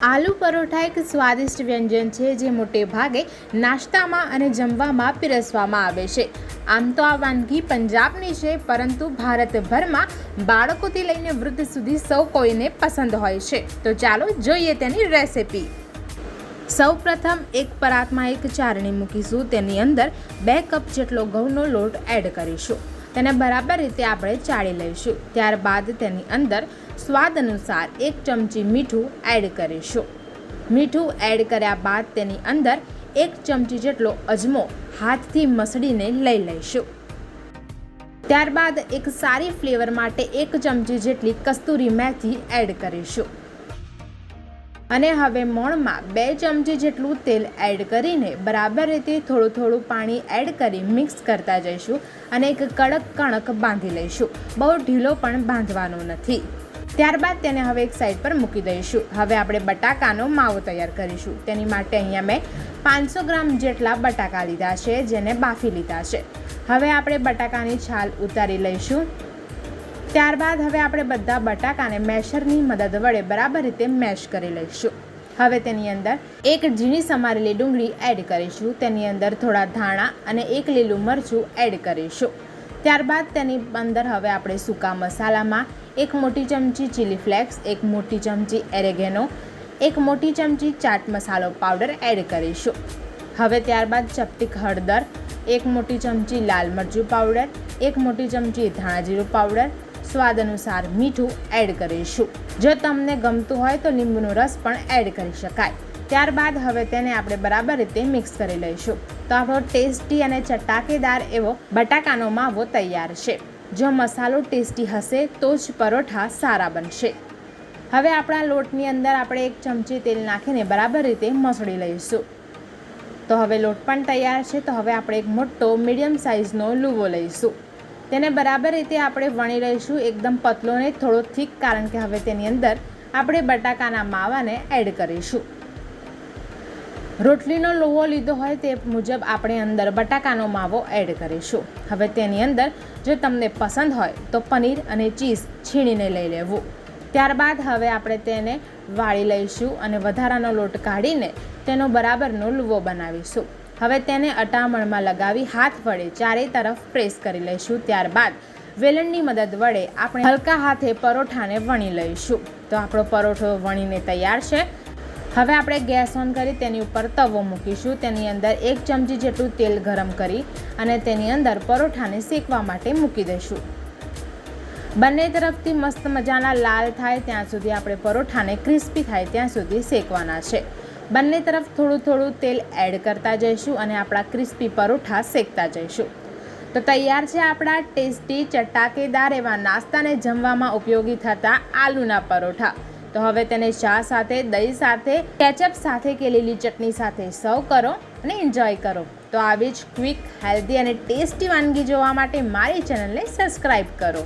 આલુ પરોઠા એક સ્વાદિષ્ટ વ્યંજન છે જે મોટે ભાગે નાસ્તામાં અને જમવામાં પીરસવામાં આવે છે. આમ તો આ વાનગી પંજાબની છે, પરંતુ ભારતભરમાં બાળકોથી લઈને વૃદ્ધ સુધી સૌ કોઈને પસંદ હોય છે. તો ચાલો જોઈએ તેની રેસિપી. સૌપ્રથમ એક પરાતમાં એક ચારણી મૂકીશું. તેની અંદર 2 કપ જેટલો ઘઉંનો લોટ એડ કરીશું. તેને બરાબર રીતે આપણે ચાળી લઈશું. ત્યારબાદ તેની અંદર સ્વાદ અનુસાર 1 ચમચી મીઠું એડ કરીશું. મીઠું એડ કર્યા બાદ તેની અંદર 1 ચમચી જેટલો અજમો હાથથી મસળીને લઈ લઈશું. ત્યારબાદ એક સારી ફ્લેવર માટે 1 ચમચી જેટલી કસ્તુરી મેથી એડ કરીશું. અને હવે મોણમાં 2 ચમચી જેટલું તેલ એડ કરીને બરાબર રીતે થોડું પાણી એડ કરી મિક્સ કરતા જઈશું અને એક કડક કણક બાંધી લઈશું. બહુ ઢીલો પણ બાંધવાનો નથી. ત્યારબાદ તેને હવે એક સાઈડ પર મૂકી દઈશું. હવે આપણે બટાકાનો માવો તૈયાર કરીશું. તેની માટે અહીંયા મેં 500 ગ્રામ જેટલા બટાકા લીધા છે, જેને બાફી લીધા છે. હવે આપણે બટાકાની છાલ ઉતારી લઈશું. ત્યારબાદ હવે આપણે બધા બટાકાને મેશરની મદદ વડે બરાબર રીતે મેશ કરી લઈશું. હવે તેની અંદર એક ઝીણી સમારેલી ડુંગળી એડ કરીશું. તેની અંદર થોડા ધાણા અને 1 લીલું મરચું એડ કરીશું. ત્યારબાદ તેની અંદર હવે આપણે સૂકા મસાલામાં 1 મોટી ચમચી ચીલી ફ્લેક્સ, 1 મોટી ચમચી એરેગેનો, 1 મોટી ચમચી ચાટ મસાલો પાવડર એડ કરીશું. હવે ત્યારબાદ ચપટીક હળદર, 1 મોટી ચમચી લાલ મરચું પાવડર, 1 મોટી ચમચી ધાણા જીરું પાવડર, સ્વાદ અનુસાર મીઠું એડ કરીશું. જો તમને ગમતું હોય તો લીંબુનો રસ પણ એડ કરી શકાય. ત્યારબાદ હવે તેને આપણે બરાબર રીતે મિક્સ કરી લઈશું. તો આપણો ટેસ્ટી અને ચટાકેદાર એવો બટાકાનો માવો તૈયાર છે. જો મસાલો ટેસ્ટી હશે તો જ પરોઠા સારા બનશે. હવે આપણા લોટની અંદર આપણે 1 ચમચી તેલ નાખીને બરાબર રીતે મસળી લઈશું. તો હવે લોટ પણ તૈયાર છે. તો હવે આપણે એક મોટો મીડિયમ સાઇઝનો લુવો લઈશું. તેને બરાબર રીતે આપણે વણી લઈશું. એકદમ પતલો ને થોડો થીક, કારણ કે હવે તેની અંદર આપણે બટાકાના માવાને એડ કરીશું. રોટલીનો લોવો લીધો હોય તે મુજબ આપણે અંદર બટાકાનો માવો એડ કરીશું. હવે તેની અંદર જો તમને પસંદ હોય તો પનીર અને ચીઝ છીણીને લઈ લેવું. ત્યારબાદ હવે આપણે તેને વાળી લઈશું અને વધારાનો લોટ કાઢીને તેનો બરાબરનો લુવો બનાવીશું. હવે તેને અટામણમાં લગાવી હાથ વડે ચારે તરફ પ્રેસ કરી લઈશું. ત્યારબાદ વેલણની મદદ વડે આપણે હલકા હાથે પરોઠાને વણી લઈશું. તો આપણો પરોઠો વણીને તૈયાર છે. હવે આપણે ગેસ ઓન કરી તેની ઉપર તવો મૂકીશું. તેની અંદર 1 ચમચી જેટલું તેલ ગરમ કરી અને તેની અંદર પરોઠાને શેકવા માટે મૂકી દઈશું. બંને તરફથી મસ્ત મજાના લાલ થાય ત્યાં સુધી આપણે પરોઠાને ક્રિસ્પી થાય ત્યાં સુધી શેકવાના છે. બંને તરફ થોડું તેલ એડ કરતા જઈશું અને આપણા ક્રિસ્પી પરોઠા શેકતા જઈશું. તો તૈયાર છે આપણા ટેસ્ટી ચટાકેદાર એવા નાસ્તાને જમવામાં ઉપયોગી થતા આલુના પરોઠા. તો હવે તેને ચા સાથે, દહીં સાથે, કેચઅપ સાથે કે લીલી ચટણી સાથે સર્વ કરો અને એન્જોય કરો. તો આવી જ ક્વિક, હેલ્ધી અને ટેસ્ટી વાનગી જોવા માટે મારી ચેનલને સબસ્ક્રાઈબ કરો.